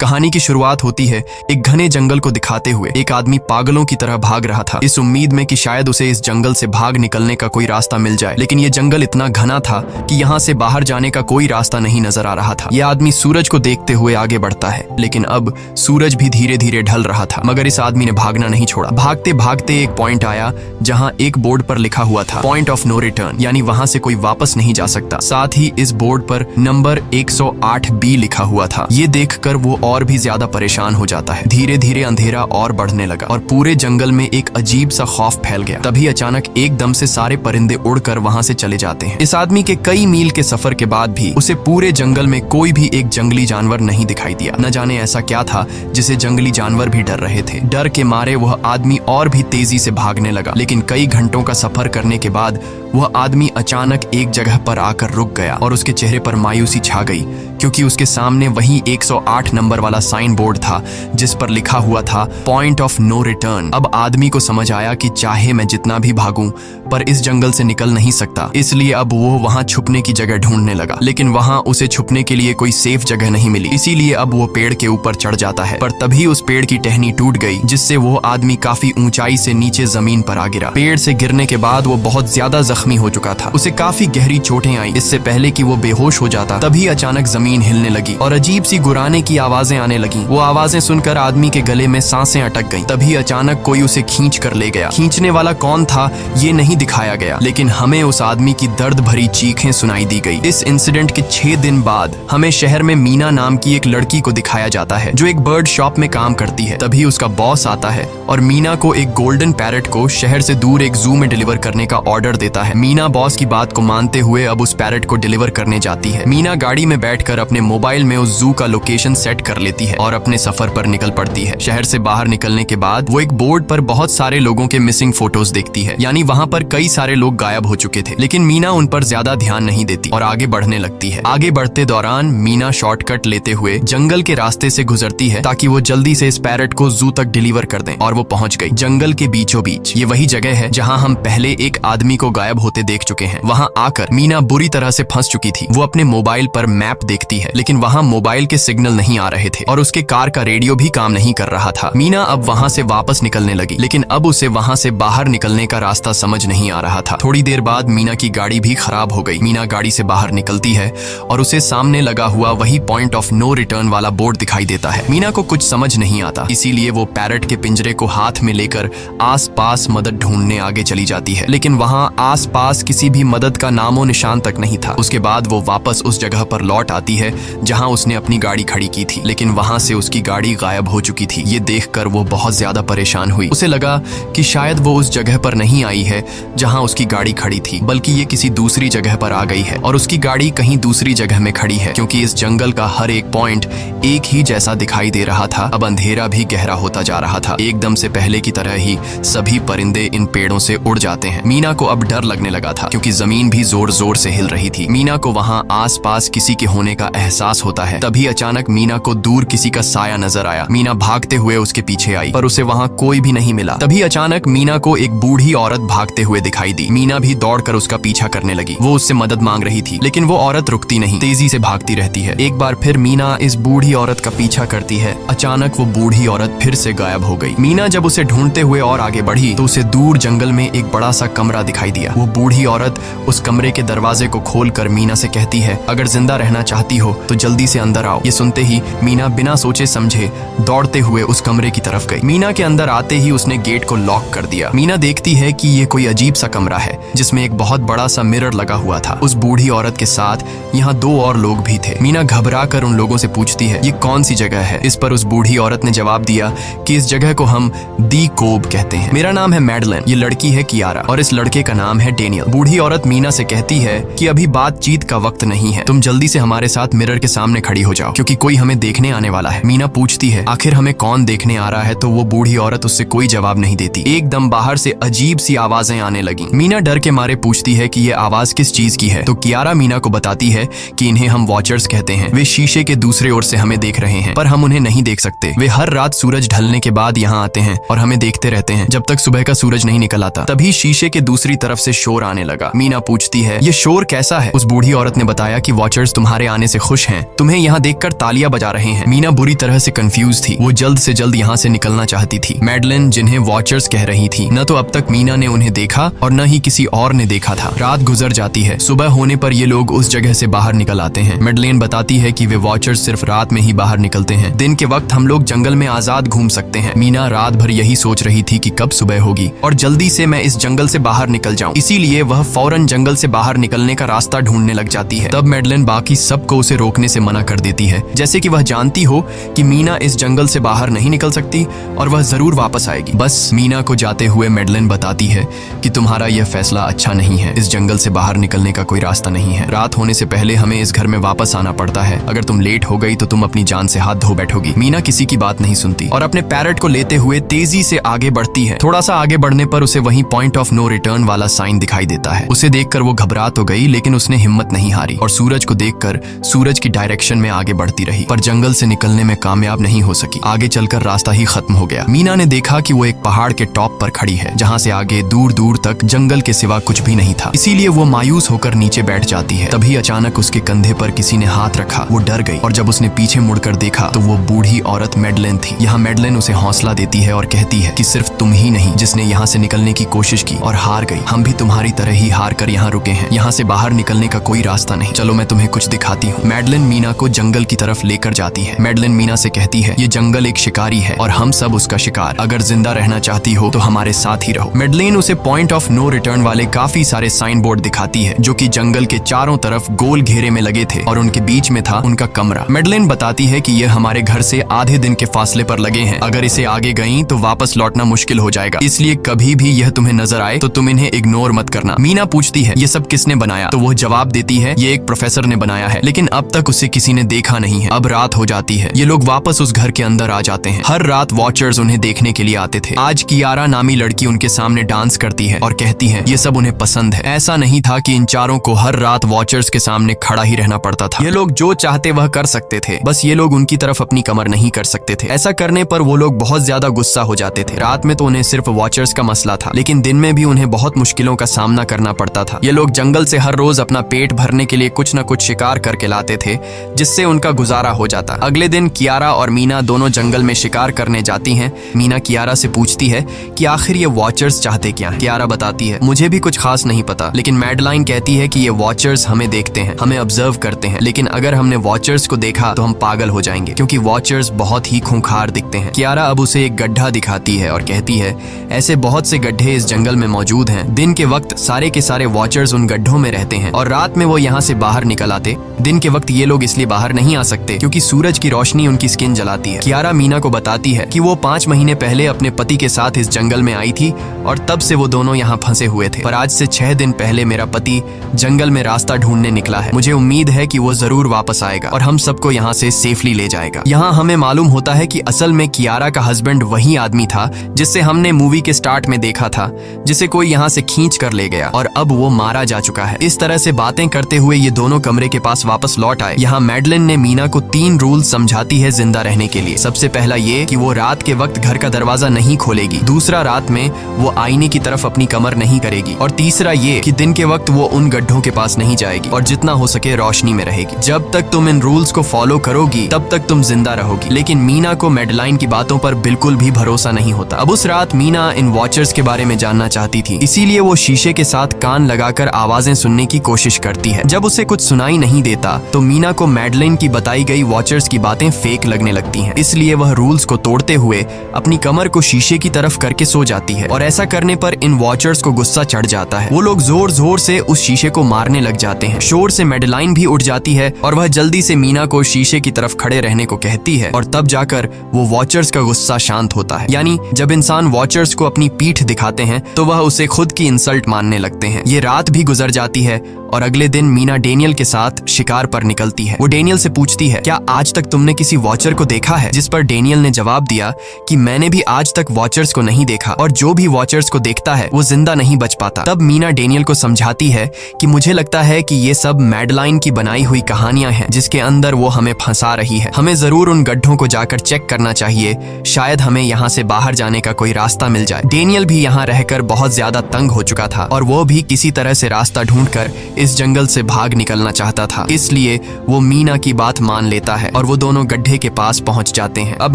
कहानी की शुरुआत होती है एक घने जंगल को दिखाते हुए। एक आदमी पागलों की तरह भाग रहा था, इस उम्मीद में कि शायद उसे इस जंगल से भाग निकलने का कोई रास्ता मिल जाए। लेकिन ये जंगल इतना घना था कि यहाँ से बाहर जाने का कोई रास्ता नहीं नजर आ रहा था। यह आदमी सूरज को देखते हुए आगे बढ़ता है, लेकिन अब सूरज भी धीरे धीरे ढल रहा था। मगर इस आदमी ने भागना नहीं छोड़ा। भागते भागते एक पॉइंट आया जहाँ एक बोर्ड पर लिखा हुआ था पॉइंट ऑफ नो रिटर्न, यानी वहां से कोई वापस नहीं जा सकता। साथ ही इस बोर्ड पर नंबर 108B लिखा हुआ था। ये देखकर वो और भी ज्यादा परेशान हो जाता है। धीरे धीरे अंधेरा और बढ़ने लगा और पूरे जंगल में एक अजीब सा खौफ फैल गया। तभी अचानक एकदम से सारे परिंदे उड़कर वहां से चले जाते हैं। इस आदमी के कई मील के सफर के बाद भी उसे पूरे जंगल में कोई भी एक जंगली जानवर नहीं दिखाई दिया। न जाने ऐसा क्या था जिसे जंगली जानवर भी डर रहे थे। डर के मारे वह आदमी और भी तेजी से भागने लगा, लेकिन कई घंटों का सफर करने के बाद वह आदमी अचानक एक जगह पर आकर रुक गया और उसके चेहरे पर मायूसी छा गई, क्योंकि उसके सामने वही 108 नंबर वाला साइन बोर्ड था जिस पर लिखा हुआ था पॉइंट ऑफ नो रिटर्न। अब आदमी को समझ आया कि चाहे मैं जितना भी भागूं पर इस जंगल से निकल नहीं सकता, इसलिए अब वो वहां छुपने की जगह ढूंढने लगा। लेकिन वहां उसे छुपने के लिए कोई सेफ जगह नहीं मिली, इसीलिए अब वो पेड़ के ऊपर चढ़ जाता है। पर तभी उस पेड़ की टहनी टूट गई, जिससे वो आदमी काफी ऊंचाई से नीचे जमीन पर आ गिरा। पेड़ से गिरने के बाद वो बहुत ज्यादा जख्मी हो चुका था। उसे काफी गहरी चोटें आई। इससे पहले कि वो बेहोश हो जाता तभी अचानक जमीन हिलने लगी और अजीब सी गुर्राने की आवाजें आने लगी। वो आवाजें सुनकर आदमी के गले में सांसें अटक गईं। तभी अचानक कोई उसे खींच कर ले गया। खींचने वाला कौन था ये नहीं दिखाया गया, लेकिन हमें उस आदमी की दर्द भरी चीखें सुनाई दी गई। इस इंसिडेंट के 6 दिन बाद हमें शहर में मीना नाम की एक लड़की को दिखाया जाता है जो एक बर्ड शॉप में काम करती है। तभी उसका बॉस आता है और मीना को एक गोल्डन पैरट को शहर से दूर एक जू में डिलीवर करने का ऑर्डर देता है। मीना बॉस की बात को मानते हुए अब उस पैरट को डिलीवर करने जाती है। मीना गाड़ी में बैठकर अपने मोबाइल में उस जू का लोकेशन सेट कर लेती है और अपने सफर पर निकल पड़ती है। शहर से बाहर निकलने के बाद वो एक बोर्ड पर बहुत सारे लोगों के मिसिंग फोटोज देखती है, यानी वहाँ पर कई सारे लोग गायब हो चुके थे। लेकिन मीना उन पर ज्यादा ध्यान नहीं देती और आगे बढ़ने लगती है। आगे बढ़ते दौरान मीना शॉर्टकट लेते हुए जंगल के रास्ते से गुजरती है ताकि वो जल्दी से इस पैरट को जू तक डिलीवर कर दें, और वो पहुंच गई जंगल के बीचों बीच। ये वही जगह है जहाँ हम पहले एक आदमी को गायब होते देख चुके हैं। वहाँ आकर मीना बुरी तरह से फंस चुकी थी। वो अपने मोबाइल पर मैप देखती है, लेकिन वहाँ मोबाइल के सिग्नल नहीं आ रहे थे और उसके कार का रेडियो भी काम नहीं कर रहा था। मीना अब वहाँ से वापस निकलने लगी, लेकिन अब उसे वहाँ से बाहर निकलने का रास्ता समझ नहीं आ रहा था। थोड़ी देर बाद मीना की गाड़ी भी खराब हो गई। मीना गाड़ी से बाहर निकलती है और उसे सामने लगा हुआ वही पॉइंट ऑफ नो रिटर्न वाला बोर्ड दिखाई देता है। मीना को कुछ समझ नहीं आता, इसीलिए वो पैरट के पिंजरे को हाथ में लेकर आसपास मदद ढूंढने आगे चली जाती है, लेकिन वहाँ आसपास किसी भी मदद का नामो निशान तक नहीं था। उसके बाद वो वापस उस जगह पर लौट आती है जहाँ उसने अपनी गाड़ी खड़ी की थी, लेकिन वहाँ से उसकी गाड़ी गायब हो चुकी थी। ये देखकर वो बहुत ज्यादा परेशान हुई। उसे लगा कि शायद वो उस जगह पर नहीं आई है जहाँ उसकी गाड़ी खड़ी थी, बल्कि ये किसी दूसरी जगह पर आ गई है और उसकी गाड़ी कहीं दूसरी जगह में खड़ी है, क्योंकि इस जंगल का हर एक पॉइंट एक ही जैसा दिखाई दे रहा था। अब अंधेरा भी गहरा होता जा रहा था। एकदम से पहले की तरह ही सभी परिंदे इन पेड़ों से उड़ जाते हैं। मीना को अब डर लगने लगा था, क्योंकि जमीन भी जोर जोर से हिल रही थी। मीना को वहाँ आसपास किसी के होने का एहसास होता है। तभी अचानक मीना को दूर किसी का साया नजर आया। मीना भागते हुए उसके पीछे आई, पर उसे वहाँ कोई भी नहीं मिला। तभी अचानक मीना को एक बूढ़ी औरत भागते हुए दिखाई दी। मीना भी दौड़कर उसका पीछा करने लगी। वो उससे मदद मांग रही थी, लेकिन वो औरत रुकती नहीं, तेजी से भागती रहती है। एक बार फिर मीना इस बूढ़ी औरत का पीछा करती है। अचानक वो बूढ़ी औरत फिर से गायब हो गई। मीना जब उसे ढूंढते हुए और आगे बढ़ी तो उसे दूर जंगल में एक बड़ा सा कमरा दिखाई दिया। वो बूढ़ी औरत उस कमरे के दरवाजे को खोलकर मीना से कहती है, अगर जिंदा रहना चाहती हो तो जल्दी से अंदर आओ। ये सुनते ही मीना बिना सोचे समझे दौड़ते हुए उस कमरे की तरफ गई। मीना के अंदर आते ही उसने गेट को लॉक कर दिया। मीना देखती है कि ये कोई अजीब सा कमरा है जिसमें एक बहुत बड़ा सा मिरर लगा हुआ था। उस बूढ़ी औरत के साथ यहाँ 2 और लोग भी थे। मीना घबरा कर उन लोगों से पूछती है, ये कौन सी जगह है? इस पर उस बूढ़ी औरत ने जवाब दिया कि इस जगह को हम दी कोब कहते हैं। मेरा नाम है मैडलन, ये लड़की है कियारा और इस लड़के का नाम है डेनियल। बूढ़ी औरत मीना से कहती है कि अभी बातचीत का वक्त नहीं है, तुम जल्दी से हमारे साथ मिरर के सामने खड़ी हो जाओ, क्योंकि कोई हमें देखने आने वाला है। मीना पूछती है, आखिर हमें कौन देखने आ रहा है? तो वो बूढ़ी औरत उससे कोई जवाब नहीं देती। एकदम बाहर से अजीब सी आवाजें आने लगी। मीना डर के मारे पूछती है कि ये आवाज किस चीज की है? तो कियारा मीना को बताती है कि इन्हें हम वॉचर्स कहते हैं। वे शीशे के दूसरे ओर से हमें देख रहे हैं, पर हम उन्हें नहीं देख सकते। वे हर रात सूरज ढलने के बाद यहाँ आते हैं और हमें देखते रहते हैं जब तक सुबह का सूरज नहीं निकल आता। तभी शीशे के दूसरी तरफ से शोर आने लगा। मीना पूछती है, ये शोर कैसा है? उस बूढ़ी औरत ने बताया कि वॉचर्स तुम्हारे आने से खुश हैं, तुम्हें यहाँ देखकर तालियां बजा रहे हैं। मीना बुरी तरह से कंफ्यूज थी, वो जल्द से जल्द यहाँ से निकलना चाहती थी। मैडलिन जिन्हें वॉचर्स कह रही थी, न तो अब तक मीना ने उन्हें देखा और न ही किसी और ने देखा था। रात गुजर जाती है, सुबह होने पर ये लोग उस जगह से बाहर निकल आते हैं। मैडलिन बताती है कि वे वॉचर्स सिर्फ रात में ही बाहर निकलते हैं, दिन के वक्त हम लोग जंगल में आजाद घूम सकते हैं। मीना रात भर यही सोच रही थी कि कब सुबह होगी और जल्दी से मैं इस जंगल से बाहर निकल जाऊं, इसीलिए वह फौरन जंगल से बाहर निकलने का रास्ता ढूंढने लग जाती है। तब मैडलिन बाकी सबको उसे रोकने से मना कर देती है, जैसे कि वह जानती हो कि मीना इस जंगल से बाहर नहीं निकल सकती और वह जरूर वापस आएगी। बस मीना को जाते हुए मैडलिन बताती है कि तुम्हारा यह फैसला अच्छा नहीं है, इस जंगल से बाहर निकलने का कोई रास्ता नहीं है। रात होने से पहले हमें इस घर में वापस आना पड़ता है, अगर तुम लेट हो गई तो तुम अपनी जान से हाथ धो बैठोगी। मीना किसी की बात नहीं सुनती और अपने पैरट को लेते हुए तेजी से आगे बढ़ती है। थोड़ा सा आगे बढ़ने पर उसे वहीं पॉइंट ऑफ नो रिटर्न वाला साइन दिखाई देता है। उसे देखकर वो घबरा तो गई, लेकिन उसने हिम्मत नहीं हारी और सूरज को देखकर सूरज की डायरेक्शन में आगे बढ़ती रही, पर जंगल से निकलने में कामयाब नहीं हो सकी। आगे चलकर रास्ता ही खत्म हो गया। मीना ने देखा कि वो एक पहाड़ के टॉप पर खड़ी है, जहाँ से आगे दूर दूर तक जंगल के सिवा कुछ भी नहीं था, इसीलिए वो मायूस होकर नीचे बैठ जाती है। तभी अचानक उसके कंधे पर किसी ने हाथ रखा, वो डर गई और जब उसने पीछे मुड़कर देखा तो वो बूढ़ी औरत मैडलिन थी। यहाँ मैडलिन उसे हौसला देती है और कहती है कि सिर्फ तुम ही नहीं जिसने यहाँ से निकलने की कोशिश की और हार गई, हम भी तुम्हारी तरह ही हार कर यहाँ रुके हैं। यहाँ से बाहर निकलने का कोई रास्ता नहीं, चलो मैं तुम्हें कुछ दिखाती हूँ। मैडलिन मीना को जंगल की तरफ लेकर जाती है। मैडलिन मीना से कहती है, ये जंगल एक शिकारी है और हम सब उसका शिकार, अगर जिंदा रहना चाहती हो तो हमारे साथ ही रहो। मैडलिन उसे पॉइंट ऑफ नो रिटर्न वाले काफी सारे साइन बोर्ड दिखाती है, जो कि जंगल के चारों तरफ गोल घेरे में लगे थे और उनके बीच में था उनका कमरा। मैडलिन बताती है कि यह हमारे घर से आधे दिन के फासले पर लगे हैं, अगर इसे आगे गई तो वापस लौटना मुश्किल हो जाएगा, इसलिए कभी भी यह तुम्हें नजर आए तो तुम इन्हें इग्नोर मत करना। मीना पूछती है, ये सब किसने बनाया? तो वो जवाब देती है, ये एक प्रोफेसर ने बनाया है, लेकिन अब तक उसे किसी ने देखा नहीं है। अब रात हो जाती है, ये लोग वापस उस घर के अंदर आ जाते हैं। हर रात वॉचर्स उन्हें देखने के लिए आते थे। आज कियारा नामी लड़की उनके सामने डांस करती है और कहती है ये सब उन्हें पसंद है। ऐसा नहीं था कि इन चारों को हर रात वॉचर्स के सामने खड़ा ही रहना पड़ता था, ये लोग जो चाहते वह कर सकते थे, बस ये लोग उनकी तरफ अपनी कमर नहीं कर सकते थे। ऐसा करने पर वो लोग बहुत ज्यादा गुस्सा हो जाते थे। रात में तो उन्हें सिर्फ वॉचर्स का मसला था, लेकिन दिन में भी उन्हें बहुत मुश्किलों का सामना करना पड़ता था। ये लोग जंगल से हर रोज अपना पेट भरने के लिए कुछ न कुछ शिकार करके लाते थे, जिससे उनका गुजारा हो जाता। अगले दिन कियारा और मीना दोनों जंगल में शिकार करने जाती हैं। मीना कियारा से पूछती है कि आखिर ये वॉचर्स चाहते क्या हैं? कियारा बताती है, मुझे भी कुछ खास नहीं पता, लेकिन मैडलाइन कहती है कि ये वॉचर्स हमें देखते हैं, हमें ऑब्जर्व करते हैं, लेकिन अगर हमने वॉचर्स को देखा तो हम पागल हो जाएंगे, क्योंकि वॉचर्स बहुत ही खूंखार दिखते हैं। कियारा अब उसे एक गड्ढा दिखाती है और कहती है, ऐसे बहुत से गड्ढे इस जंगल में मौजूद हैं। दिन के वक्त सारे के सारे वॉचर्स उन गड्ढों में रहते हैं और रात में वो यहाँ से बाहर निकल आते। दिन के वक्त ये लोग इसलिए बाहर नहीं आ सकते क्योंकि सूरज की रोशनी उनकी स्किन जलाती है। कियारा मीना को बताती है कि वो 5 महीने पहले अपने पति के साथ इस जंगल में आई थी और तब से वो दोनों यहाँ फंसे हुए थे, पर आज से 6 दिन पहले मेरा पति जंगल में रास्ता ढूंढने निकला है। मुझे उम्मीद है कि वो जरूर वापस आएगा और हम सबको यहाँ से सेफली ले जाएगा। यहाँ हमें मालूम होता है कि असल में कियारा का हस्बैंड वही आदमी था जिससे हमने मूवी के स्टार्ट में देखा था, जिसे कोई यहाँ से खींच कर ले गया और अब वो मारा जा चुका है। इस तरह से बातें करते हुए ये दोनों कमरे के पास वापस लौट आए। यहाँ मैडलिन ने मीना को 3 रूल समझाती है जिंदा रहने के लिए। सबसे पहला ये कि वो रात के वक्त घर का दरवाजा नहीं खोलेगी, दूसरा रात में वो आईने की तरफ अपनी कमर नहीं करेगी, और तीसरा ये कि दिन के वक्त वो उन गड्ढों के पास नहीं जाएगी और जितना हो सके रोशनी में रहेगी। जब तक तुम इन रूल्स को फॉलो करोगी तब तक तुम जिंदा रहोगी। लेकिन मीना को मैडलाइन की बातों पर बिल्कुल भी भरोसा नहीं होता। अब उस रात मीना इन वॉचर्स के बारे में जानना चाहती थी, इसीलिए वो शीशे के साथ कान लगाकर आवाजें सुनने की कोशिश करती है। जब उसे कुछ सुनाई नहीं देता तो मीना को मैडलिन की बताई गई वॉचर्स की बातें फेक लगने लगती हैं, इसलिए वह रूल्स को तोड़ते हुए अपनी कमर को शीशे की तरफ करके सो जाती है और ऐसा करने पर इन वॉचर्स को गुस्सा चढ़ जाता है। वो लोग जोर जोर से उस शीशे को मारने लग जाते हैं। शोर से मैडलाइन भी उठ जाती है और वह जल्दी से मीना को शीशे की तरफ खड़े रहने को कहती है और तब जाकर वो वॉचर्स का गुस्सा शांत होता है। यानी जब इंसान वॉचर्स को अपनी पीठ दिखाते हैं तो वह उसे खुद की इंसल्ट मानने लगते हैं। ये रात भी गुजर जाती है और अगले दिन मीना डेनियल के साथ शिकार पर निकलती है। वो डेनियल से पूछती है, क्या आज तक तुमने किसी वॉचर को देखा है? जिस पर डेनियल ने जवाब दिया कि मैंने भी आज तक वॉचर्स को नहीं देखा और जो भी वॉचर्स को देखता है वो जिंदा नहीं बच पाता। तब मीना डेनियल को समझाती है कि मुझे लगता है कि ये सब मैडलाइन की बनाई हुई कहानियां हैं जिसके अंदर वो हमें फंसा रही है। हमें जरूर उन गड्ढों को जाकर चेक करना चाहिए, शायद हमें यहाँ से बाहर जाने का कोई रास्ता मिल जाए। डेनियल भी यहाँ रहकर बहुत ज्यादा तंग हो चुका था और वो भी किसी तरह से रास्ता ढूंढकर इस जंगल से भाग निकलना चाहता था, इसलिए वो मीना की बात मान लेता है और वो दोनों गड्ढे के पास पहुंच जाते हैं। अब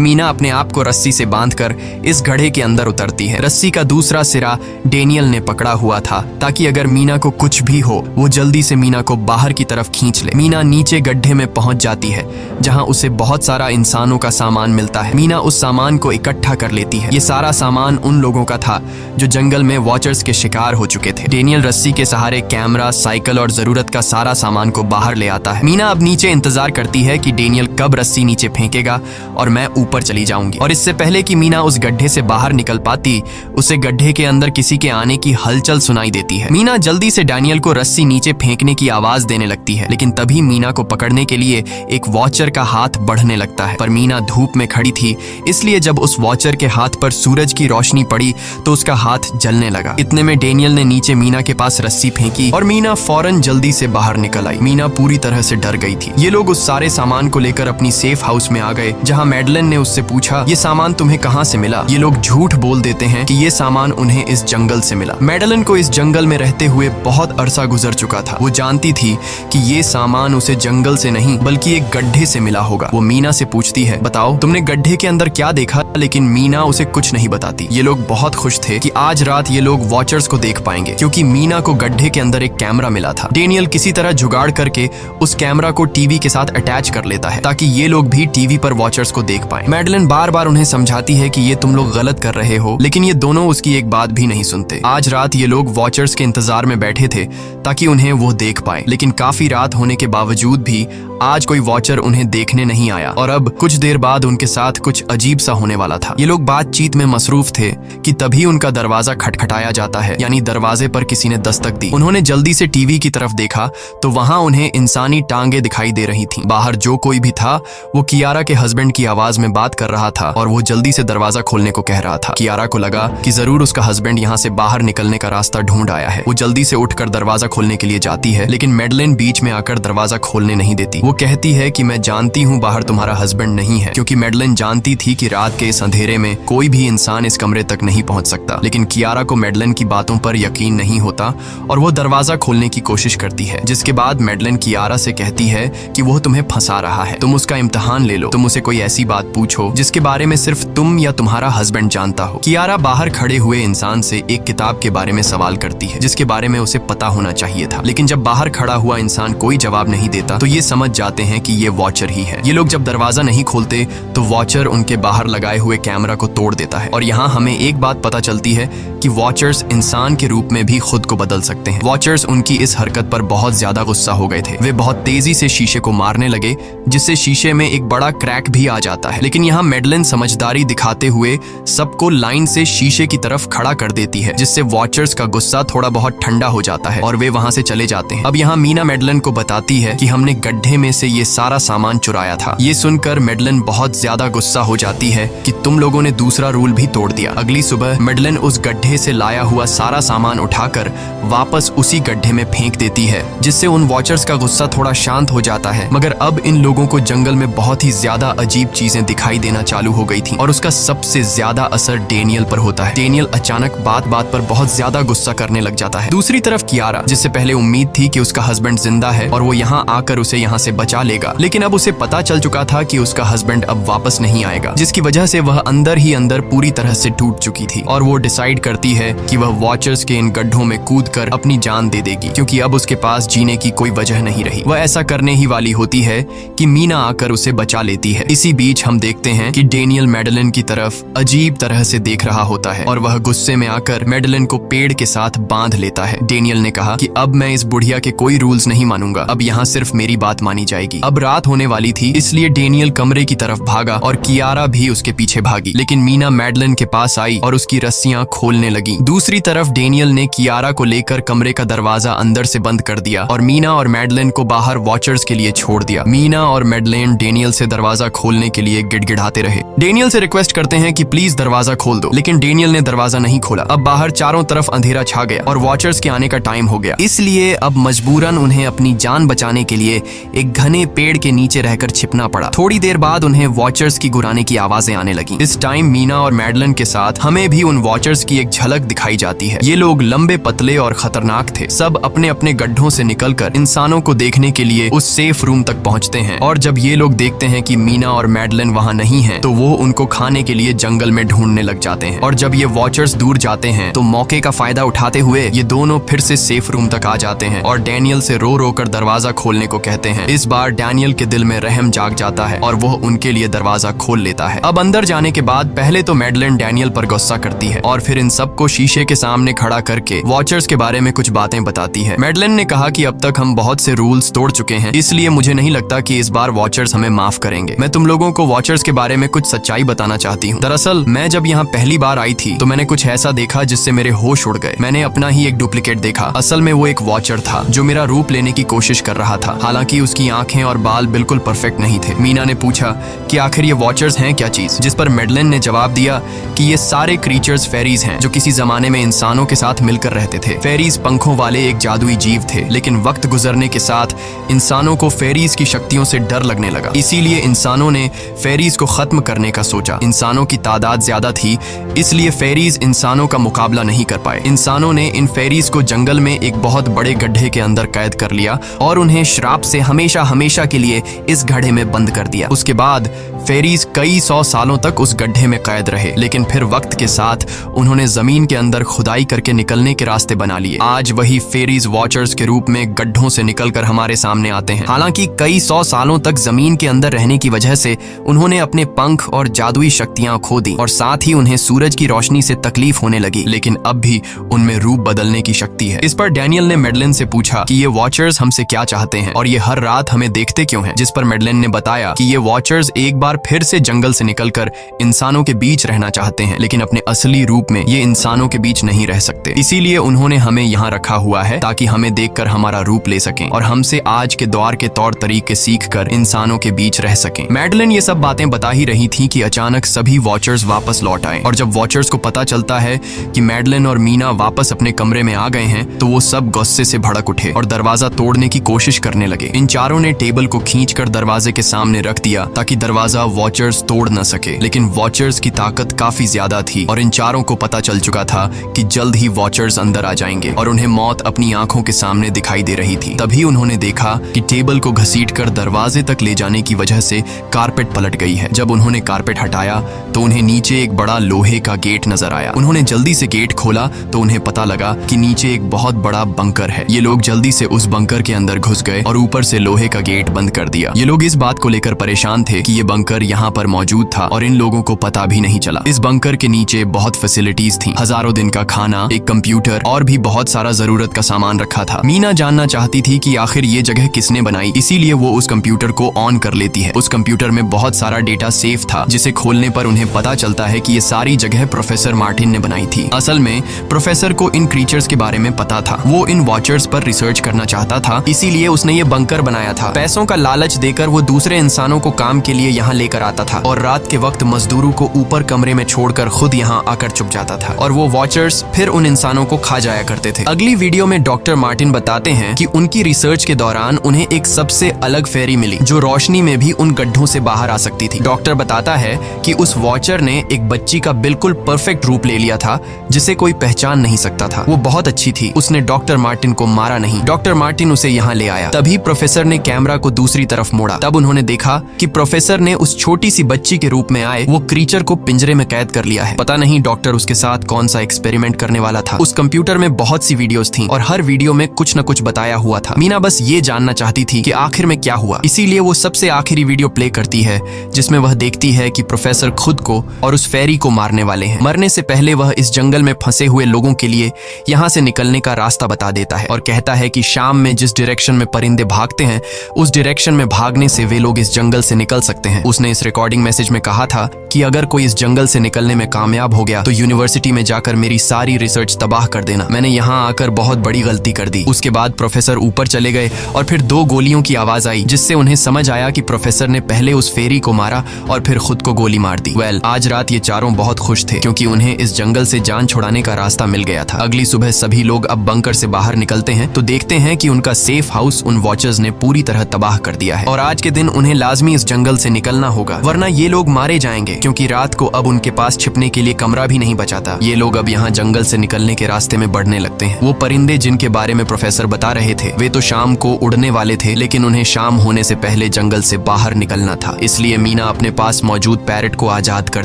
मीना अपने आप को रस्सी से बांधकर इस गड्ढे के अंदर उतरती है। रस्सी का दूसरा सिरा डेनियल ने पकड़ा हुआ था ताकि अगर मीना को कुछ भी हो वो जल्दी से मीना को बाहर की तरफ खींच ले। मीना नीचे गड्ढे में पहुंच जाती है जहां उसे बहुत सारा इंसानों का सामान मिलता है। मीना उस सामान को इकट्ठा कर लेती है। ये सारा सामान उन लोगों का था जो जंगल में वॉचर्स के शिकार हो चुके थे। डेनियल रस्सी के सहारे कैमरा, साइकिल और जरूरत का सारा सामान को बाहर ले आता है। मीना अब नीचे इंतजार करती है कि डेनियल कब रस्सी नीचे फेंकेगा और मैं ऊपर चली जाऊंगी। और इससे पहले कि मीना उस गड्ढे से बाहर निकल पाती, उसे गड्ढे के अंदर किसी के आने की हलचल सुनाई देती है। मीना जल्दी से डेनियल को रस्सी नीचे फेंकने की आवाज देने लगती है, लेकिन तभी मीना को पकड़ने के लिए एक वॉचर का हाथ बढ़ने लगता है। पर मीना धूप में खड़ी थी, इसलिए जब उस वॉचर के हाथ पर सूरज की रोशनी पड़ी तो उसका हाथ जलने लगा। इतने में डेनियल ने नीचे मीना के पास रस्सी फेंकी और मीना फौरन जल्दी से बाहर निकल आई। मीना पूरी तरह से डर गई थी। ये लोग उस सारे सामान को लेकर अपनी सेफ हाउस में आ गए, जहां मैडलिन ने उससे पूछा, ये सामान तुम्हें कहां से मिला? ये लोग झूठ बोल देते हैं कि ये सामान उन्हें इस जंगल से मिला। मैडलिन को इस जंगल में रहते हुए बहुत अरसा गुजर चुका था। वो जानती थी कि ये सामान उसे जंगल से नहीं बल्कि एक गड्ढे से मिला होगा। वो मीना से पूछती है, बताओ तुमने गड्ढे के अंदर क्या देखा? लेकिन मीना उसे कुछ नहीं बताती। ये लोग बहुत खुश थे कि आज रात ये लोग वॉचर्स को देख पाएंगे, क्योंकि मीना को गड्ढे के अंदर एक कैमरा मिला था। डेनियल किसी तरह जुगाड़ करके उस कैमरा को टीवी के साथ अटैच कर लेता है ताकि ये लोग भी टीवी पर वॉचर्स को देख पाएं। मैडलिन बार बार उन्हें समझाती है कि ये तुम लोग गलत कर रहे हो, लेकिन ये दोनों उसकी एक बात भी नहीं सुनते। आज रात ये लोग वॉचर्स के इंतजार में बैठे थे ताकि उन्हें वो देख पाए, लेकिन काफी रात होने के बावजूद भी आज कोई वॉचर उन्हें देखने नहीं आया और अब कुछ देर बाद उनके साथ कुछ अजीब सा होने वाला था। ये लोग बातचीत में मसरूफ थे कि तभी उनका दरवाजा खटखटाया जाता है, यानी दरवाजे पर किसी ने दस्तक दी। उन्होंने जल्दी से टीवी की तरफ देखा तो वहां उन्हें इंसानी टांगे दिखाई दे रही थीं। बाहर जो कोई भी था वो कियारा के हस्बैंड की आवाज में बात कर रहा था और वो जल्दी से दरवाजा खोलने को कह रहा था। कियारा को लगा कि जरूर उसका हस्बैंड यहाँ से बाहर निकलने का रास्ता ढूंढ आया है। वो जल्दी से उठकर दरवाजा खोलने के लिए जाती है, लेकिन मैडलिन बीच में आकर दरवाजा खोलने नहीं देती। वो कहती है कि मैं जानती हूँ बाहर तुम्हारा हस्बैंड नहीं है, क्योंकि मैडलिन जानती थी कि रात के इस अंधेरे में कोई भी इंसान इस कमरे तक नहीं पहुंच सकता। लेकिन कियारा को मैडलिन की बातों पर यकीन नहीं होता और वो दरवाजा खोलने की कोशिश करती है, जिसके बाद मैडलिन कियारा से कहती है कि वो तुम्हें फंसा रहा है, तुम उसका इम्तिहान ले लो, तुम उसे कोई ऐसी बात पूछो जिसके बारे में सिर्फ तुम या तुम्हारा हस्बैंड जानता हो। कियारा बाहर खड़े हुए इंसान से एक किताब के बारे में सवाल करती है जिसके बारे में उसे पता होना चाहिए था, लेकिन जब बाहर खड़ा हुआ इंसान कोई जवाब नहीं देता तो ये समझ जाते हैं कि ये वॉचर ही है। ये लोग जब दरवाजा नहीं खोलते तो वॉचर उनके बाहर लगाए हुए कैमरा को तोड़ देता है और यहाँ हमें एक बात पता चलती है कि वॉचर्स इंसान के रूप में भी खुद को बदल सकते हैं। वॉचर्स उनकी इस हरकत पर बहुत ज्यादा गुस्सा हो गए थे। वे बहुत तेजी से शीशे को मारने लगे जिससे शीशे में एक बड़ा क्रैक भी आ जाता है, लेकिन यहाँ मैडलिन समझदारी दिखाते हुए सबको लाइन से शीशे की तरफ खड़ा कर देती है, जिससे वॉचर्स का गुस्सा थोड़ा बहुत ठंडा हो जाता है और वे वहां से चले जाते हैं। अब यहाँ मीना मैडलिन को बताती है कि हमने गड्ढे में से ये सारा सामान चुराया था। ये सुनकर मैडलिन बहुत ज्यादा गुस्सा हो जाती है कि तुम लोगों ने दूसरा रूल भी तोड़ दिया। अगली सुबह मैडलिन उस गड्ढे से लाया हुआ सारा सामान उठाकर वापस उसी गड्ढे में फेंक देती है, जिससे उन वॉचर्स का गुस्सा थोड़ा शांत हो जाता है। मगर अब इन लोगों को जंगल में बहुत ही ज्यादा अजीब चीजें दिखाई देना चालू हो गई थी और उसका सबसे ज्यादा असर डेनियल पर होता है। डेनियल अचानक बात बात पर बहुत ज्यादा गुस्सा करने लग जाता है। दूसरी तरफ कियारा, जिससे पहले उम्मीद थी कि उसका हस्बैंड जिंदा है और वो यहाँ आकर उसे यहाँ से बचा लेगा, लेकिन अब उसे पता चल चुका था कि उसका हस्बैंड अब वापस नहीं आएगा, जिसकी वजह से वह अंदर ही अंदर पूरी तरह से टूट चुकी थी और वो डिसाइड करती है कि वह वॉचर्स के इन गड्ढों में कूदकर अपनी जान दे देगी, क्योंकि अब उसके पास जीने की कोई वजह नहीं रही। वह ऐसा करने ही वाली होती है कि मीना आकर उसे बचा लेती है। इसी बीच हम देखते हैं कि डेनियल मैडलिन की तरफ अजीब तरह से देख रहा होता है और वह गुस्से में आकर मैडलिन को पेड़ के साथ बांध लेता है। डेनियल ने कहा कि अब मैं इस बुढ़िया के कोई रूल्स नहीं मानूंगा, अब यहाँ सिर्फ मेरी बात मानी जाएगी। अब रात होने वाली थी, इसलिए डेनियल कमरे की तरफ भागा और कियारा भी उसके पीछे भागी, लेकिन मीना मैडलिन के पास आई और उसकी रस्सियां खोलने लगी। दूसरी तरफ डेनियल ने कियारा को लेकर कमरे का दरवाजा अंदर से बंद कर दिया और मीना और मैडलिन को बाहर वॉचर्स के लिए छोड़ दिया। मीना और मैडलिन डेनियल से दरवाजा खोलने के लिए गिड़गिड़ाते रहे। डेनियल से रिक्वेस्ट करते हैं कि प्लीज दरवाजा खोल दो, लेकिन डेनियल ने दरवाजा नहीं खोला। अब बाहर चारों तरफ अंधेरा छा गया और वॉचर्स के आने का टाइम हो गया, इसलिए अब मजबूरन उन्हें अपनी जान बचाने के लिए एक घने पेड़ के नीचे रहकर छिपना पड़ा। थोड़ी देर बाद उन्हें वॉचर्स की गुराने की आवाजें आने लगी। इस टाइम मीना और मैडलिन के साथ हमें भी उन वॉचर्स की एक झलक दिखाई जाती है। ये लोग लंबे, पतले और खतरनाक थे। सब अपने अपने गड्ढों से निकलकर इंसानों को देखने के लिए उस सेफ रूम तक पहुंचते हैं और जब ये लोग देखते हैं कि मीना और मैडलिन वहां नहीं हैं, तो वो उनको खाने के लिए जंगल में ढूंढने लग जाते हैं। और जब ये वॉचर्स दूर जाते हैं तो मौके का फायदा उठाते हुए ये दोनों फिर से सेफ रूम तक आ जाते हैं और डैनियल से रो रो कर दरवाजा खोलने को कहते हैं। इस बार डैनियल के दिल में रहम जाग जाता है और वो उनके लिए दरवाजा खोल लेता है। अब अंदर जाने के बाद पहले तो मैडलिन डैनियल पर गुस्सा करती है और फिर इन सबको शीशे के सामने खड़ा करके वॉचर्स के बारे में कुछ बातें बताती है। मैडलिन ने कहा कि अब तक हम बहुत से रूल्स तोड़ चुके हैं, इसलिए मुझे नहीं लगता कि इस बार वॉचर्स हमें माफ करेंगे। मैं तुम लोगों को वॉचर्स के बारे में कुछ सच्चाई बताना चाहती हूँ। दरअसल मैं जब यहाँ पहली बार आई थी तो मैंने कुछ ऐसा देखा जिससे मेरे होश उड़ गए। मैंने अपना ही एक डुप्लीकेट देखा। असल में वो एक वॉचर था जो मेरा रूप लेने की कोशिश कर रहा था। हालांकि उसकी आंखें और बाल बिल्कुल परफेक्ट नहीं थे। मीना ने पूछा कि आखिर ये वॉचर्स हैं क्या चीज, जिस पर मैडलिन ने जवाब दिया कि ये सारे क्रीचर्स फेरीज हैं जो किसी जमाने में इंसानों के साथ मिलकर रहते थे। फेरीज पंखों वाले एक जादुई जीव थे, लेकिन वक्त गुजरने के साथ इंसानों को फेरीज की शक्तियों से डर लगने लगा। इसीलिए इंसानों ने फेरीज को खत्म करने का सोचा। इंसानों की तादाद ज्यादा थी, इसलिए फेरीज इंसानों का मुकाबला नहीं कर पाए। इंसानों ने इन फेरीज को जंगल में एक बहुत बड़े गड्ढे के अंदर कैद कर लिया और उन्हें श्राप से हमेशा हमेशा के लिए इस गड्ढे में बंद कर दिया। उसके बाद फेरीज कई 100 सालों तक उस गड्ढे में कैद रहे, लेकिन फिर वक्त के साथ उन्होंने जमीन के अंदर खुदाई करके निकलने के रास्ते बना लिए। आज वही फेरीज वॉचर्स के रूप में गड्ढों से निकलकर हमारे सामने आते हैं। हालांकि कई 100 सालों तक जमीन के अंदर रहने की वजह से उन्होंने अपने पंख और जादुई शक्तियां खो दी और साथ ही उन्हें सूरज की रोशनी से तकलीफ होने लगी, लेकिन अब भी उनमें रूप बदलने की शक्ति है। इस पर डैनियल ने मैडलिन से पूछा कि ये वॉचर्स हमसे क्या चाहते हैं और ये हर रात हमें देखते क्यों हैं, जिस पर मैडलिन ने बताया कि ये वॉचर्स एक बार फिर से जंगल से निकलकर इंसानों के बीच रहना चाहते हैं, लेकिन अपने असली रूप में ये इंसानों के बीच नहीं रह सकते। इसीलिए उन्होंने हमें यहाँ रखा हुआ है ताकि हमें देखकर हमारा रूप ले सकें और हमसे आज के दौर के तौर तरीके सीखकर इंसानों के बीच रह सकें। मैडलिन ये सब बातें बता ही रही थी कि अचानक सभी वॉचर्स वापस लौट आए और जब वॉचर्स को पता चलता है कि मैडलिन और मीना वापस अपने कमरे में आ गए हैं तो वो सब गुस्से से भड़क उठे और दरवाजा तोड़ने की कोशिश करने लगे। इन चारों ने टेबल को खींचकर दरवाजे के सामने रख दिया ताकि दरवाजा वॉचर्स तोड़ न सके, लेकिन वॉचर्स की ताकत काफी ज्यादा थी और इन चारों को पता चल चुका था कि जल्द ही वॉचर्स अंदर आ जाएंगे और उन्हें मौत अपनी आंखों के सामने दिखाई दे रही थी। तभी उन्होंने देखा कि टेबल को घसीटकर दरवाजे तक ले जाने की वजह से कारपेट पलट गई है। जब उन्होंने कारपेट हटाया तो उन्हें नीचे एक बड़ा लोहे का गेट नजर आया। उन्होंने जल्दी से गेट खोला तो उन्हें पता लगा कि नीचे एक बहुत बड़ा बंकर है। ये लोग जल्दी से उस बंकर के अंदर घुस गए और ऊपर से लोहे का गेट बंद कर दिया। ये लोग इस बात को लेकर परेशान थे कि ये बंकर यहाँ पर मौजूद था और इन लोगों को पता भी नहीं चला। इस बंकर के नीचे बहुत फैसिलिटीज थी, हजारों दिन का खाना, एक कंप्यूटर और भी बहुत सारा जरूरत का सामान रखा था। मीना जानना चाहती थी कि आखिर ये जगह किसने बनाई, इसीलिए वो उस कंप्यूटर को ऑन कर लेती है। उस कंप्यूटर में बहुत सारा डेटा सेफ था, जिसे खोलने पर उन्हें पता चलता है कि ये सारी जगह प्रोफेसर मार्टिन ने बनाई थी। असल में प्रोफेसर को इन क्रीचर्स के बारे में पता था। वो इन वॉचर्स पर रिसर्च करना चाहता था, इसीलिए उसने ये बंकर बनाया था। पैसों का लालच देकर वो दूसरे इंसानों को काम के लिए यहाँ लेकर आता था और रात के वक्त मजदूरों को ऊपर कमरे में छोड़कर खुद यहाँ आकर छुप जाता था और वो वॉचर्स फिर उन इंसानों को खा जाया करते थे। अगली वीडियो में डॉक्टर मार्टिन बताते हैं कि उनकी रिसर्च के दौरान उन्हें एक सबसे अलग फेरी मिली जो रोशनी में भी उन गड्ढों से बाहर आ सकती थी। डॉक्टर बताता है कि उस वॉचर ने एक बच्ची का बिल्कुल परफेक्ट रूप ले लिया था जिसे कोई पहचान नहीं सकता था। वो बहुत अच्छी थी, उसने डॉक्टर मार्टिन को मारा नहीं। डॉक्टर मार्टिन उसे यहाँ ले आया। तभी प्रोफेसर ने कैमरा को दूसरी तरफ मोड़ा। तब उन्होंने देखा कि प्रोफेसर ने उस छोटी सी बच्ची के रूप में आए वो क्रीचर को पिंजरे में कैद कर लिया है। पता नहीं डॉक्टर उसके साथ कौन सा एक्सपेरिमेंट करने वाला था। उस कंप्यूटर में बहुत सी वीडियोस थी और हर वीडियो में कुछ न कुछ बताया हुआ था। मीना बस ये जानना चाहती थी कि आखिर में क्या हुआ, इसीलिए वो सबसे आखिरी वीडियो प्ले करती है जिसमें वह देखती है कि प्रोफेसर खुद को और उस फेरी को मारने वाले हैं। मरने से पहले वह इस जंगल में फंसे हुए लोगों के लिए यहाँ से निकलने का रास्ता बता देता है और कहता है कि शाम में जिस डायरेक्शन में परिंदे भागते हैं उस डायरेक्शन में भागने से वे लोग इस जंगल से निकल सकते हैं। उसने इस रिकॉर्डिंग मैसेज में कहा था कि अगर कोई इस जंगल से निकलने में कामयाब हो गया तो यूनिवर्सिटी में जाकर मेरी सारी रिसर्च तबाह कर देना। मैंने यहाँ आकर बहुत बड़ी गलती कर दी। उसके बाद प्रोफेसर ऊपर चले गए और फिर 2 गोलियों की आवाज आई, जिससे उन्हें समझ आया कि प्रोफेसर ने पहले उस फेरी को मारा और फिर खुद को गोली मार दी। आज रात ये चारों बहुत खुश थे क्योंकि उन्हें इस जंगल से जान छुड़ाने का रास्ता मिल गया था। अगली सुबह सभी लोग अब बंकर से बाहर निकलते हैं तो देखते हैं कि उनका सेफ हाउस उन वॉचर्स ने पूरी तरह तबाह कर दिया है और आज के दिन उन्हें लाजमी इस जंगल से निकलना होगा, वरना ये लोग मारे जाएंगे क्योंकि रात को अब उनके पास छिपने के लिए कमरा भी नहीं बचा था। ये लोग अब यहाँ जंगल से निकलने के रास्ते में बढ़ने लगते हैं। वो परिंदे जिनके बारे में प्रोफेसर बता रहे थे वे तो शाम को उड़ने वाले थे, लेकिन उन्हें शाम होने से पहले जंगल से बाहर निकलना था। इसलिए मीना अपने पास मौजूद पैरट को आजाद कर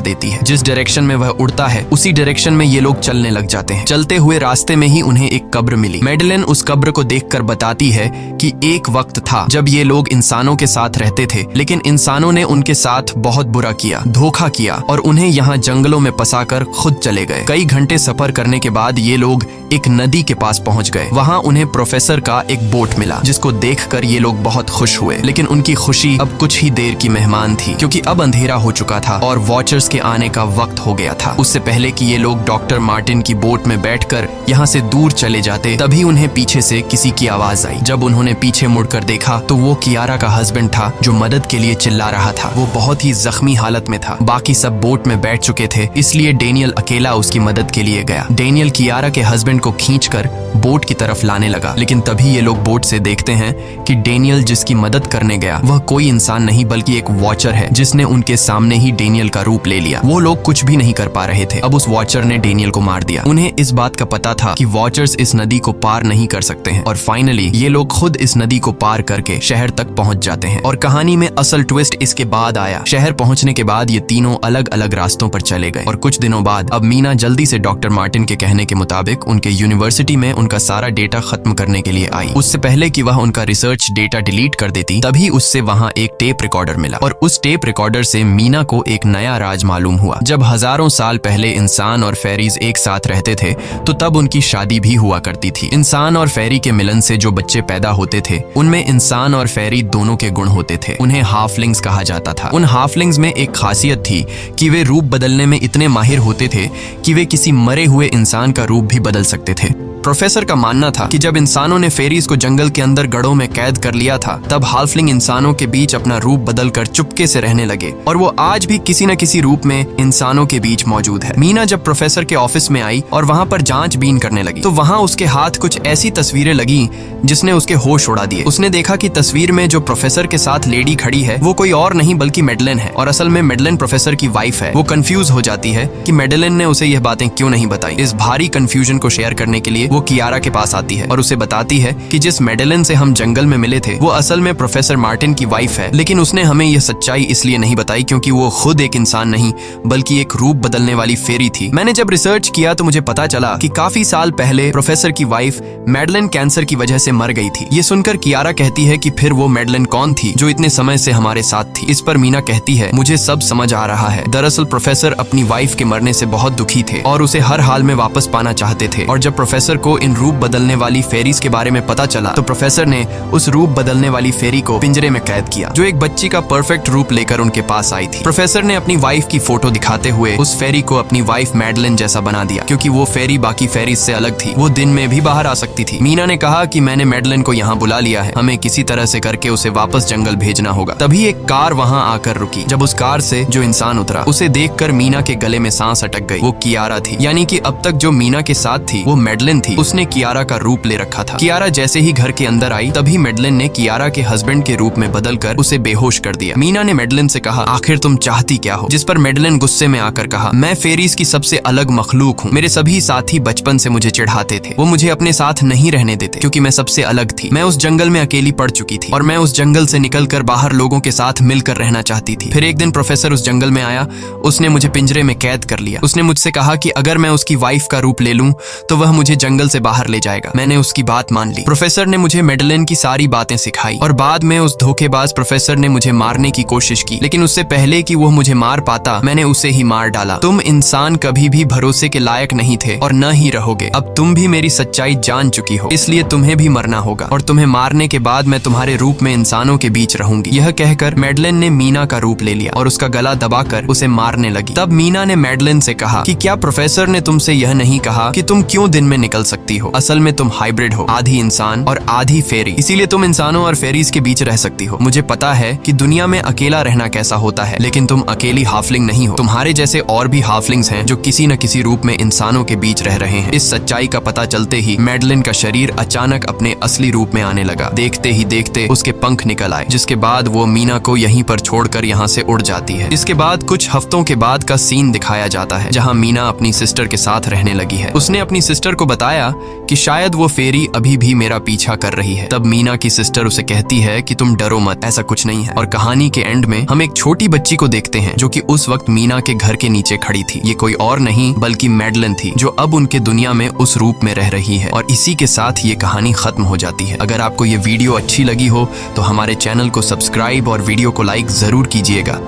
देती है। जिस डायरेक्शन में वह उड़ता है उसी डायरेक्शन में ये लोग चलने लग जाते हैं। चलते हुए रास्ते में ही उन्हें एक कब्र मिली। मैडलेन उस कब्र को देखकर बताती है कि एक वक्त था जब ये लोग इंसानों के साथ रहते थे, लेकिन इंसानों ने उनके साथ बहुत बुरा किया, धोखा किया और उन्हें यहाँ जंगलों में फंसाकर खुद चले गए। कई घंटे सफर करने के बाद ये लोग एक नदी के पास पहुंच गए। वहाँ उन्हें प्रोफेसर का एक बोट मिला, जिसको देखकर ये लोग बहुत खुश हुए, लेकिन उनकी खुशी अब कुछ ही देर की मेहमान थी क्योंकि अब अंधेरा हो चुका था और वॉचर्स के आने का वक्त हो गया था। उससे पहले कि ये लोग डॉक्टर मार्टिन की बोट में बैठकर यहाँ से दूर चले जाते, तभी उन्हें पीछे से किसी की आवाज आई। जब उन्होंने पीछे मुड़कर देखा तो वो कियारा का हस्बैंड था जो मदद के लिए चिल्ला रहा था। वो बहुत ही जख्मी हालत में था। बाकी सब बोट में बैठ चुके थे, इसलिए डेनियल अकेला उसकी मदद के लिए गया। डेनियल कियारा के हस्बैंड को खींचकर बोट की तरफ लाने लगा, लेकिन तभी ये लोग बोट से देखते हैं कि डेनियल जिसकी मदद करने गया वह कोई इंसान नहीं बल्कि एक वॉचर है, जिसने उनके सामने ही डेनियल का रूप ले लिया। वो लोग कुछ भी नहीं कर पा रहे थे। अब उस वॉचर ने डेनियल को मार दिया। उन्हें इस बात का पता था कि वॉचर्स इस नदी को पार नहीं कर सकते हैं और फाइनली ये लोग खुद इस नदी को पार करके शहर तक पहुंच जाते हैं। और कहानी में असल ट्विस्ट इसके बाद आया। शहर पहुंचने के बाद ये तीनों अलग अलग रास्तों पर चले गए और कुछ दिनों बाद अब मीना जल्दी से डॉक्टर मार्टिन के कहने के मुताबिक उनके यूनिवर्सिटी में उनका सारा डेटा खत्म करने के लिए आई। उससे पहले कि वह उनका रिसर्च डेटा डिलीट कर देती, तभी उससे वहां एक टेप रिकॉर्डर मिला और उस टेप रिकॉर्डर से मीना को एक नया राज मालूम हुआ। जब हजारों साल पहले इंसान और फेरीज एक साथ रहते थे तो तब उनकी शादी भी हुआ करती थी। इंसान और फेरी के मिलन से जो बच्चे पैदा होते थे उनमें इंसान और फेरी दोनों के गुण होते थे। उन्हें हाफलिंग्स कहा जाता था। उन हाफलिंग्स में एक खासियत थी कि वे रूप बदलने में इतने माहिर होते थे कि वे किसी मरे हुए इंसान का रूप भी बदल सकते थे। प्रोफेसर का मानना था कि जब इंसानों ने फेरीज को जंगल के अंदर गढ़ों में कैद कर लिया था, तब हाफलिंग इंसानों के बीच अपना रूप बदलकर चुपके से रहने लगे और वो आज भी किसी न किसी रूप में इंसानों के बीच मौजूद है। मीना जब प्रोफेसर के ऑफिस में आई और वहाँ पर जांचबीन करने लगी तो वहाँ उसके हाथ कुछ ऐसी तस्वीरें लगी जिसने उसके होश उड़ा दिए। उसने देखा कि तस्वीर में जो प्रोफेसर के साथ लेडी खड़ी है वो कोई और नहीं बल्कि मैडलेन है और असल में मैडलेन प्रोफेसर की वाइफ है। वो कंफ्यूज हो जाती है कि मैडलेन ने उसे यह बातें क्यों नहीं बताई। इस भारी कंफ्यूजन को शेयर करने के लिए वो कियारा के पास आती है और उसे बताती है कि जिस मैडलेन से हम जंगल में मिले थे वो असल में प्रोफेसर मार्टिन की वाइफ है, लेकिन उसने हमें यह सच्चाई इसलिए नहीं बताई क्योंकि वो खुद एक इंसान नहीं बल्कि एक रूप बदलने वाली फेरी थी। मैंने जब रिसर्च किया तो मुझे पता चला कि काफी साल पहले प्रोफेसर की वाइफ मैडलेन कैंसर की वजह से मर गई थी। ये सुनकर कियारा कहती है कि फिर वो मैडलेन कौन थी जो इतने समय से हमारे साथ थी। इस पर मीना कहती है, मुझे सब समझ आ रहा है। दरअसल प्रोफेसर अपनी वाइफ के मरने से बहुत दुखी थे और उसे हर हाल में वापस पाना चाहते थे और जब प्रोफेसर को इन रूप बदलने वाली फेरीज के बारे में पता चला तो प्रोफेसर ने उस रूप बदलने वाली फेरी को पिंजरे में कैद किया जो एक बच्ची का परफेक्ट रूप लेकर उनके पास आई थी। प्रोफेसर ने अपनी वाइफ की फोटो दिखाते हुए उस फेरी को अपनी वाइफ मैडलेन जैसा बना दिया क्योंकि वो फेरी बाकी फेरीज से अलग थी। वो दिन में भी बाहर आ सकती थी। मीना ने कहा कि मैंने मैडलेन को यहाँ बुला लिया है, हमें किसी तरह से करके उसे वापस जंगल भेजना होगा। तभी एक कार वहाँ आकर रुकी। जब उस कार से जो इंसान उतरा उसे देखकर मीना के गले में सांस अटक गई। वो कियारा थी, यानी कि अब तक जो मीना के साथ थी वो मैडलेन थी। उसने कियारा का रूप ले रखा था। कियारा जैसे ही घर के अंदर आई तभी मैडलेन ने कियारा के हस्बैंड के रूप में बदलकर उसे बेहोश कर दिया। मीना ने मैडलेन से कहा, आखिर तुम चाहती क्या हो? जिस पर मैडलेन गुस्से में आकर कहा, मैं फेरीज की सबसे अलग मखलूक हूँ। मेरे सभी साथी बचपन से मुझे चिढ़ाते थे। वो मुझे अपने साथ नहीं रहने देते क्योंकि मैं सबसे अलग थी। मैं उस जंगल में अकेली पड़ चुकी थी और मैं उस जंगल से निकलकर बाहर लोगों के साथ मिलकर रहना चाहती थी। फिर एक दिन प्रोफेसर उस जंगल में आया। उसने मुझे पिंजरे में कैद कर लिया। उसने मुझसे कहा कि अगर मैं उसकी वाइफ का रूप ले लूं तो वह मुझे जंगल जंगल से बाहर ले जाएगा। मैंने उसकी बात मान ली। प्रोफेसर ने मुझे मेडलिन की सारी बातें सिखाई और बाद में उस धोखेबाज प्रोफेसर ने मुझे मारने की कोशिश की, लेकिन उससे पहले कि वो मुझे मार पाता मैंने उसे ही मार डाला। तुम इंसान कभी भी भरोसे के लायक नहीं थे और न ही रहोगे। अब तुम भी मेरी सच्चाई जान चुकी हो, इसलिए तुम्हें भी मरना होगा और तुम्हें मारने के बाद मैं तुम्हारे रूप में इंसानों के बीच रहूंगी। यह कहकर मेडलिन ने मीना का रूप ले लिया और उसका गला दबाकर उसे मारने लगी। तब मीना ने मेडलिन से कहा कि क्या प्रोफेसर ने तुमसे यह नहीं कहा कि तुम क्यों दिन में निकल सकती हो? असल में तुम हाइब्रिड हो, आधी इंसान और आधी फेरी, इसीलिए तुम इंसानों और फेरीज के बीच रह सकती हो। मुझे पता है कि दुनिया में अकेला रहना कैसा होता है, लेकिन तुम अकेली हाफलिंग नहीं हो। तुम्हारे जैसे और भी हाफलिंग्स हैं जो किसी न किसी रूप में इंसानों के बीच रह रहे हैं। इस सच्चाई का पता चलते ही मेडलिन का शरीर अचानक अपने असली रूप में आने लगा। देखते ही देखते उसके पंख निकल आए, जिसके बाद वो मीना को यहीं पर छोड़कर यहाँ से उड़ जाती है। इसके बाद कुछ हफ्तों के बाद का सीन दिखाया जाता है, जहाँ मीना अपनी सिस्टर के साथ रहने लगी है। उसने अपनी सिस्टर को बताया कि शायद वो फेरी अभी भी मेरा पीछा कर रही है। तब मीना की सिस्टर उसे कहती है कि तुम डरो मत, ऐसा कुछ नहीं है। और कहानी के एंड में हम एक छोटी बच्ची को देखते हैं जो कि उस वक्त मीना के घर के नीचे खड़ी थी। ये कोई और नहीं बल्कि मेडलिन थी, जो अब उनके दुनिया में उस रूप में रह रही है। और इसी के साथ ये कहानी खत्म हो जाती है। अगर आपको ये वीडियो अच्छी लगी हो तो हमारे चैनल को सब्सक्राइब और वीडियो को लाइक जरूर कीजिएगा।